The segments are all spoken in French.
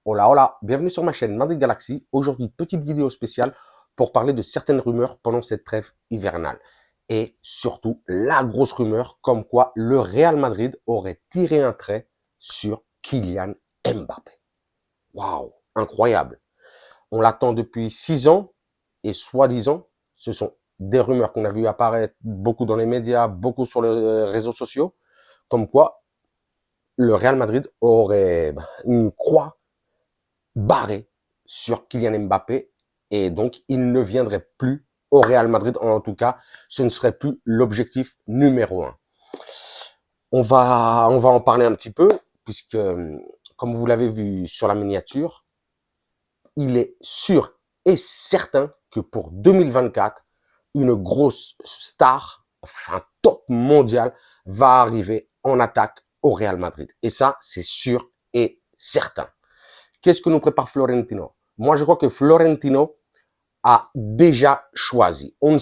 Hola, hola, bienvenue sur ma chaîne Madrid Galaxy. Aujourd'hui, petite vidéo spéciale pour parler de certaines rumeurs pendant cette trêve hivernale. Et surtout, la grosse rumeur comme quoi le Real Madrid aurait tiré un trait sur Kylian Mbappé. Waouh, incroyable. On l'attend depuis 6 ans et soi-disant, ce sont des rumeurs qu'on a vu apparaître beaucoup dans les médias, beaucoup sur les réseaux sociaux, comme quoi le Real Madrid aurait une croix barré sur Kylian Mbappé et donc il ne viendrait plus au Real Madrid. En tout cas, ce ne serait plus l'objectif numéro un. On va en parler un petit peu puisque, comme vous l'avez vu sur la miniature, il est sûr et certain que pour 2024, une grosse star, enfin top mondial, va arriver en attaque au Real Madrid. Et ça, c'est sûr et certain. Qu'est-ce que nous prépare Florentino? Moi, je crois que Florentino a déjà choisi. On ne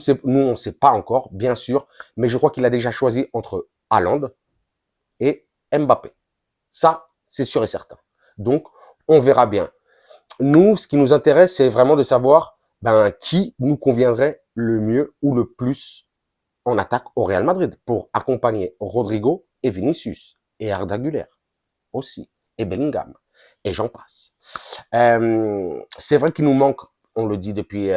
sait pas encore, bien sûr, mais je crois qu'il a déjà choisi entre Haaland et Mbappé. Ça, c'est sûr et certain. Donc, on verra bien. Nous, ce qui nous intéresse, c'est vraiment de savoir qui nous conviendrait le mieux ou le plus en attaque au Real Madrid pour accompagner Rodrigo et Vinicius et Arda Güler aussi et Bellingham et j'en passe. C'est vrai qu'il nous manque, on le dit depuis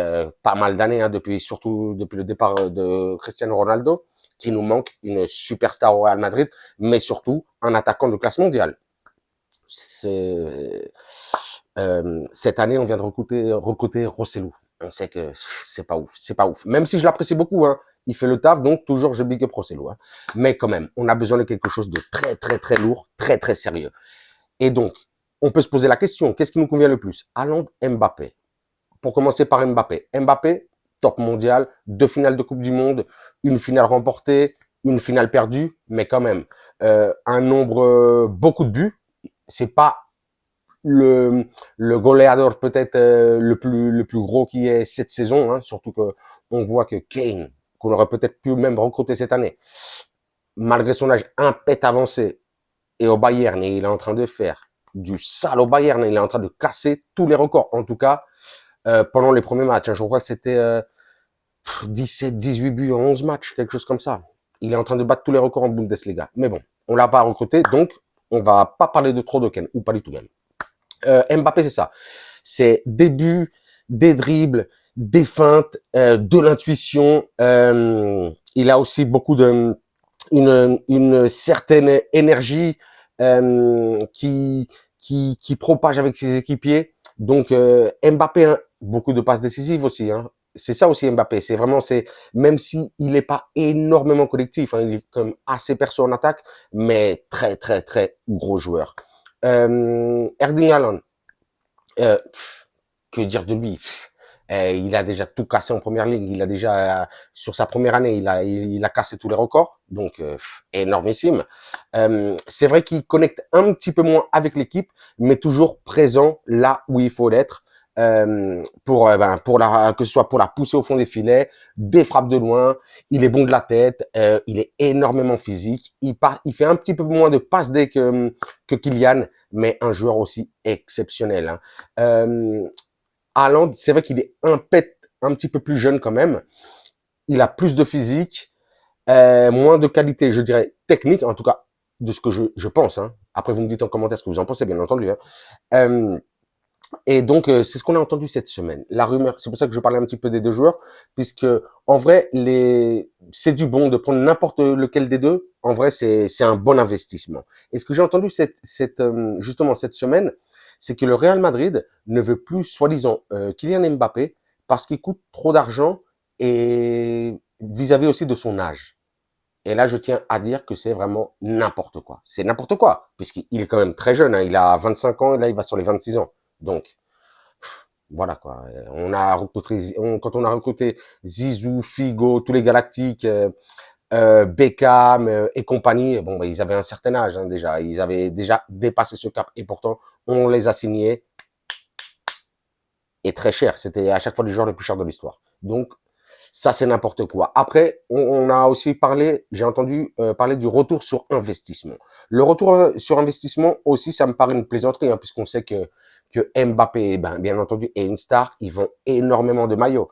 pas mal d'années, surtout depuis le départ de Cristiano Ronaldo, qu'il nous manque une superstar au Real Madrid, mais surtout un attaquant de classe mondiale. Cette année, on vient de recruter Rosselló. On sait que c'est pas ouf. Même si je l'apprécie beaucoup, hein, il fait le taf, donc toujours je big up Rosselló. Hein. Mais quand même, on a besoin de quelque chose de très lourd, très sérieux. Et donc, on peut se poser la question, qu'est-ce qui nous convient le plus? Haaland, Mbappé. Pour commencer par Mbappé. Mbappé, top mondial, 2 finales de Coupe du Monde, une finale remportée, une finale perdue, mais quand même, un nombre, beaucoup de buts. C'est pas le goleador peut-être le plus gros qui est cette saison, hein, surtout que on voit que Kane, qu'on aurait peut-être pu même recruter cette année, malgré son âge un pet avancé, et au Bayern, et il est en train de faire du sale au Bayern, il est en train de casser tous les records. En tout cas, pendant les premiers matchs, hein, je crois que c'était 17, 18 buts en 11 matchs, quelque chose comme ça. Il est en train de battre tous les records en Bundesliga. Mais bon, on l'a pas recruté, donc on va pas parler de trop de Ken, ou pas du tout même. Mbappé, c'est ça. C'est des buts, des dribbles, des feintes, de l'intuition. Il a aussi beaucoup une certaine énergie qui propage avec ses équipiers. Donc Mbappé, hein, beaucoup de passes décisives aussi. Hein. C'est ça aussi Mbappé. C'est vraiment, même si il est pas énormément collectif, hein, il est comme assez perso en attaque, mais très gros joueur. Erling Haaland, euh, que dire de lui? Il a déjà tout cassé en première ligue. Il a déjà, sur sa première année, il a cassé tous les records. Donc, énormissime. C'est vrai qu'il connecte un petit peu moins avec l'équipe, mais toujours présent là où il faut l'être. Que ce soit pour la pousser au fond des filets, des frappes de loin, il est bon de la tête, il est énormément physique, il fait un petit peu moins de passes D que Kylian, mais un joueur aussi exceptionnel. Hein. Haaland, c'est vrai qu'il est un petit peu plus jeune quand même. Il a plus de physique, moins de qualité, je dirais, technique, en tout cas, de ce que je pense. Hein. Après, vous me dites en commentaire ce que vous en pensez, bien entendu. Hein. Et donc, c'est ce qu'on a entendu cette semaine. La rumeur, c'est pour ça que je parlais un petit peu des deux joueurs, puisque en vrai, c'est du bon de prendre n'importe lequel des deux. En vrai, c'est un bon investissement. Et ce que j'ai entendu justement cette semaine, c'est que le Real Madrid ne veut plus, soi-disant, Kylian Mbappé parce qu'il coûte trop d'argent et vis-à-vis aussi de son âge. Et là, je tiens à dire que c'est vraiment n'importe quoi. C'est n'importe quoi, puisqu'il est quand même très jeune. Hein. Il a 25 ans et là, il va sur les 26 ans. Donc, voilà quoi. Quand on a recruté Zizou, Figo, tous les Galactiques, Beckham et compagnie, bon, ils avaient un certain âge hein, déjà. Ils avaient déjà dépassé ce cap et pourtant, on les a signés et très cher. C'était à chaque fois les joueurs les plus chers de l'histoire. Donc, ça, c'est n'importe quoi. Après, on a aussi j'ai entendu parler du retour sur investissement. Le retour sur investissement aussi, ça me paraît une plaisanterie, hein, puisqu'on sait que que Mbappé, ben, bien entendu, est une star, il vend énormément de maillots.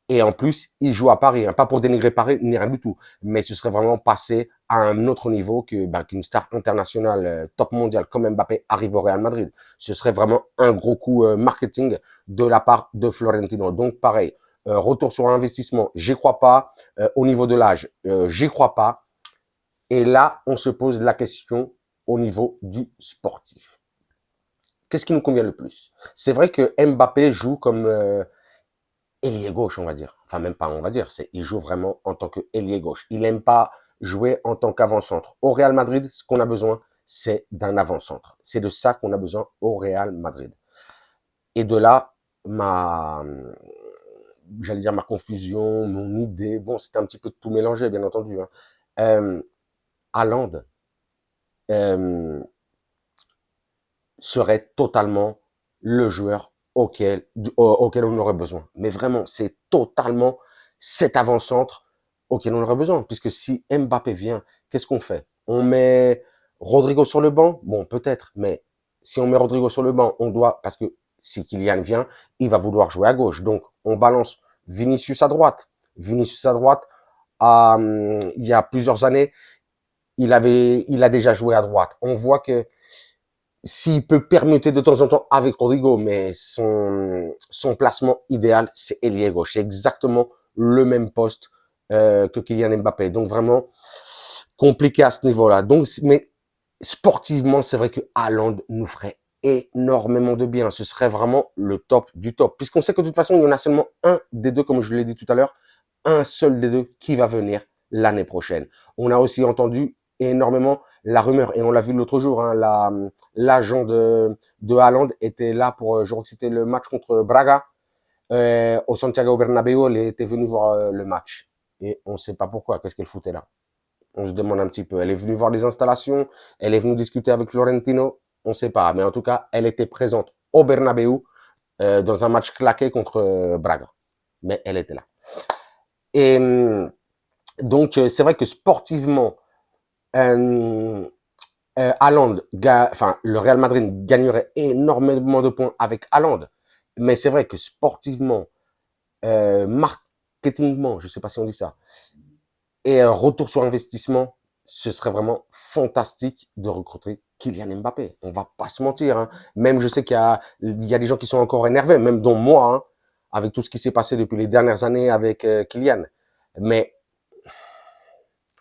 Et en plus, il joue à Paris, hein, pas pour dénigrer Paris, ni rien du tout, mais ce serait vraiment passer à un autre niveau que ben, qu'une star internationale top mondiale comme Mbappé arrive au Real Madrid. Ce serait vraiment un gros coup marketing de la part de Florentino. Donc pareil, retour sur investissement, j'y crois pas. Au niveau de l'âge, j'y crois pas. Et là, on se pose la question au niveau du sportif. Qu'est-ce qui nous convient le plus? C'est vrai que Mbappé joue comme ailier gauche, on va dire. Enfin, même pas, on va dire. Il joue vraiment en tant que ailier gauche. Il n'aime pas jouer en tant qu'avant-centre. Au Real Madrid, ce qu'on a besoin, c'est d'un avant-centre. C'est de ça qu'on a besoin au Real Madrid. Et de là, j'allais dire ma confusion, mon idée. Bon, c'était un petit peu tout mélangé, bien entendu. Hein. Haaland euh, serait totalement le joueur auquel on aurait besoin. Mais vraiment, c'est totalement cet avant-centre auquel on aurait besoin. Puisque si Mbappé vient, qu'est-ce qu'on fait? On met Rodrigo sur le banc? Bon, peut-être, mais si on met Rodrigo sur le banc, on doit, parce que si Kylian vient, il va vouloir jouer à gauche. Donc, on balance Vinicius à droite. Vinicius à droite, il y a plusieurs années, il a déjà joué à droite. On voit que s'il peut permuter de temps en temps avec Rodrigo, mais son placement idéal, c'est ailier gauche. C'est exactement le même poste que Kylian Mbappé. Donc vraiment compliqué à ce niveau-là. Donc, mais sportivement, c'est vrai que Haaland nous ferait énormément de bien. Ce serait vraiment le top du top. Puisqu'on sait que de toute façon, il y en a seulement un des deux, comme je l'ai dit tout à l'heure, un seul des deux qui va venir l'année prochaine. On a aussi entendu énormément la rumeur, et on l'a vu l'autre jour, hein, l'agent de Haaland était là pour, je crois que c'était le match contre Braga, au Santiago Bernabéu, elle était venue voir le match. Et on ne sait pas pourquoi, qu'est-ce qu'elle foutait là. On se demande un petit peu. Elle est venue voir les installations, elle est venue discuter avec Florentino, on ne sait pas. Mais en tout cas, elle était présente au Bernabéu, dans un match claqué contre Braga. Mais elle était là. Et donc, c'est vrai que sportivement, Haaland, enfin, le Real Madrid gagnerait énormément de points avec Haaland. Mais c'est vrai que sportivement, marketingement, je sais pas si on dit ça, et retour sur investissement, ce serait vraiment fantastique de recruter Kylian Mbappé. On va pas se mentir. Hein. Même je sais il y a des gens qui sont encore énervés, même dont moi, hein, avec tout ce qui s'est passé depuis les dernières années avec Kylian. Mais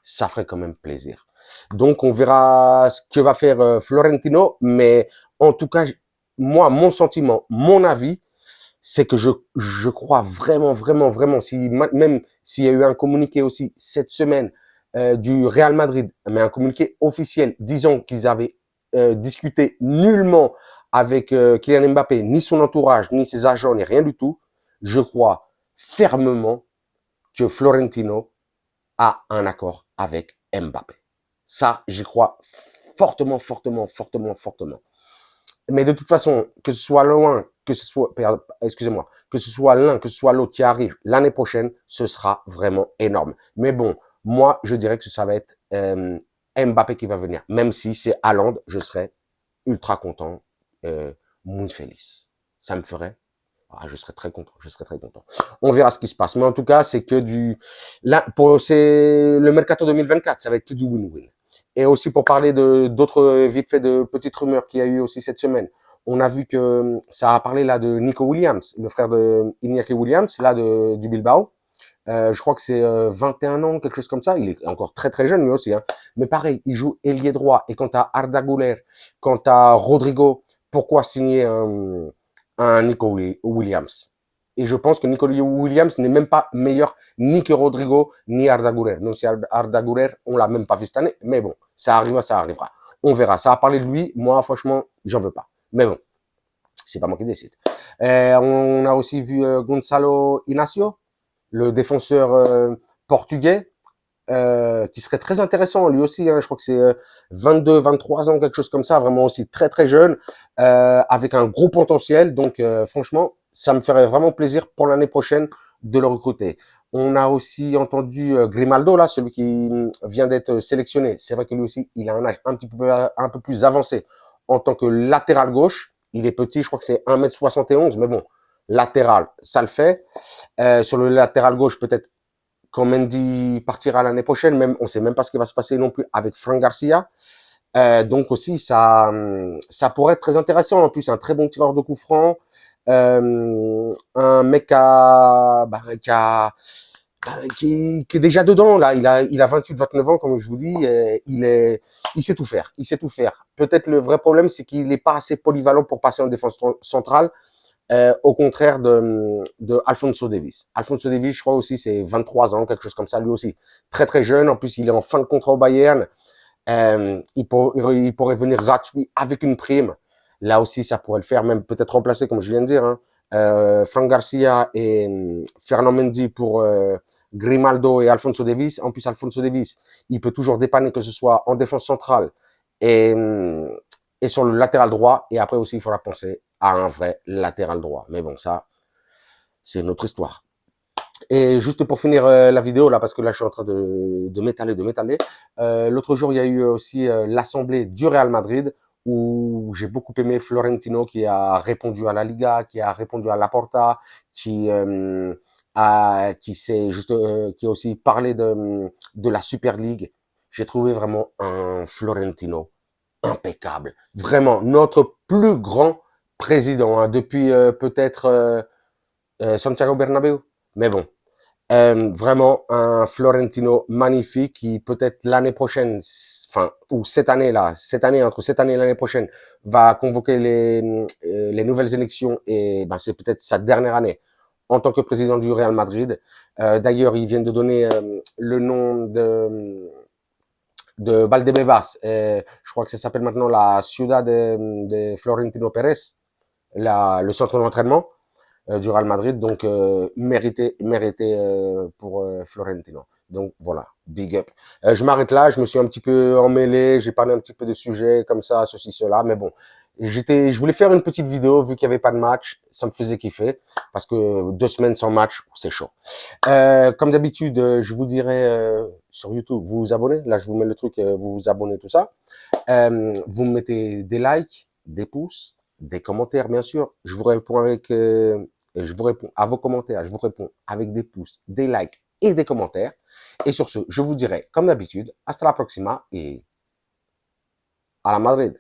ça ferait quand même plaisir. Donc, on verra ce que va faire Florentino. Mais en tout cas, moi, mon sentiment, mon avis, c'est que je crois vraiment, vraiment, vraiment, même s'il y a eu un communiqué aussi cette semaine du Real Madrid, mais un communiqué officiel disant qu'ils avaient discuté nullement avec Kylian Mbappé, ni son entourage, ni ses agents, ni rien du tout, je crois fermement que Florentino a un accord avec Mbappé. Ça, j'y crois fortement, fortement, fortement, fortement. Mais de toute façon, que ce soit loin, que ce soit, excusez-moi, que ce soit l'un, que ce soit l'autre qui arrive l'année prochaine, ce sera vraiment énorme. Mais bon, moi, je dirais que ça va être Mbappé qui va venir. Même si c'est Haaland, je serais ultra content, muy feliz. Ça me ferait, je serais très content, je serais très content. On verra ce qui se passe. Mais en tout cas, c'est que là, c'est le Mercato 2024, ça va être que du win-win. Et aussi pour parler d'autres, vite fait, de petites rumeurs qu'il y a eu aussi cette semaine. On a vu que ça a parlé là de Nico Williams, le frère de Iñaki Williams, là du Bilbao. Je crois que c'est 21 ans, quelque chose comme ça. Il est encore très très jeune lui aussi. Hein. Mais pareil, il joue ailier droit. Et quant à Arda Güler, quant à Rodrigo, pourquoi signer un Nico Williams? Et je pense que Nico Williams n'est même pas meilleur ni que Rodrigo, ni Arda Güler. Même si Arda Güler, on l'a même pas vu cette année. Mais bon, ça arrivera, ça arrivera. On verra. Ça a parlé de lui. Moi, franchement, j'en veux pas. Mais bon, c'est pas moi qui décide. On a aussi vu Gonçalo Inácio, le défenseur portugais, qui serait très intéressant lui aussi. Hein, je crois que c'est 22, 23 ans, quelque chose comme ça. Vraiment aussi très, très jeune, avec un gros potentiel. Donc, franchement, ça me ferait vraiment plaisir pour l'année prochaine de le recruter. On a aussi entendu Grimaldo, là, celui qui vient d'être sélectionné. C'est vrai que lui aussi, il a un âge un peu plus avancé en tant que latéral gauche. Il est petit, je crois que c'est 1m71, mais bon, latéral, ça le fait. Sur le latéral gauche, peut-être quand Mendy partira l'année prochaine, même on sait même pas ce qui va se passer non plus avec Franck Garcia. Donc aussi, ça pourrait être très intéressant. En plus, un très bon tireur de coups francs. Un mec qui est déjà dedans là. Il a 28-29 ans, comme je vous dis. Il sait tout faire. Il sait tout faire. Peut-être le vrai problème, c'est qu'il n'est pas assez polyvalent pour passer en défense centrale. Au contraire de Alphonso Davies. Alphonso Davies, je crois aussi, c'est 23 ans, quelque chose comme ça, lui aussi. Très très jeune. En plus, il est en fin de contrat au Bayern. Il pourrait venir gratuit avec une prime. Là aussi, ça pourrait le faire, même peut-être remplacer, comme je viens de dire, hein, Franck Garcia et Fernand Mendy pour Grimaldo et Alphonso Davies. En plus, Alphonso Davies, il peut toujours dépanner, que ce soit en défense centrale et, et sur le latéral droit. Et après aussi, il faudra penser à un vrai latéral droit. Mais bon, ça, c'est notre histoire. Et juste pour finir la vidéo là, parce que là je suis en train de m'étaler. L'autre jour, il y a eu aussi l'assemblée du Real Madrid où j'ai beaucoup aimé Florentino qui a répondu à la Liga, qui a répondu à Laporta, qui qui a aussi parlé de la Super League. J'ai trouvé vraiment un Florentino impeccable, vraiment notre plus grand président hein, depuis peut-être Santiago Bernabéu. Mais bon, vraiment un Florentino magnifique qui peut-être l'année prochaine, enfin ou cette année-là, entre cette année et l'année prochaine, va convoquer les nouvelles élections et ben c'est peut-être sa dernière année en tant que président du Real Madrid. D'ailleurs, ils viennent de donner le nom de Valdebebas. Je crois que ça s'appelle maintenant la Ciudad de Florentino Pérez, le centre d'entraînement du Real Madrid, donc mérité pour Florentino. Donc voilà, big up. Je m'arrête là, je me suis un petit peu emmêlé, j'ai parlé un petit peu de sujets comme ça, ceci, cela, mais bon, je voulais faire une petite vidéo vu qu'il n'y avait pas de match, ça me faisait kiffer, parce que 2 semaines sans match, c'est chaud. Comme d'habitude, je vous dirai sur YouTube, vous vous abonnez, là je vous mets le truc, vous vous abonnez, tout ça. Vous me mettez des likes, des pouces, des commentaires, bien sûr. Je vous réponds je vous réponds à vos commentaires, je vous réponds avec des pouces, des likes et des commentaires. Et sur ce, je vous dirai, comme d'habitude, hasta la próxima et à la Madrid.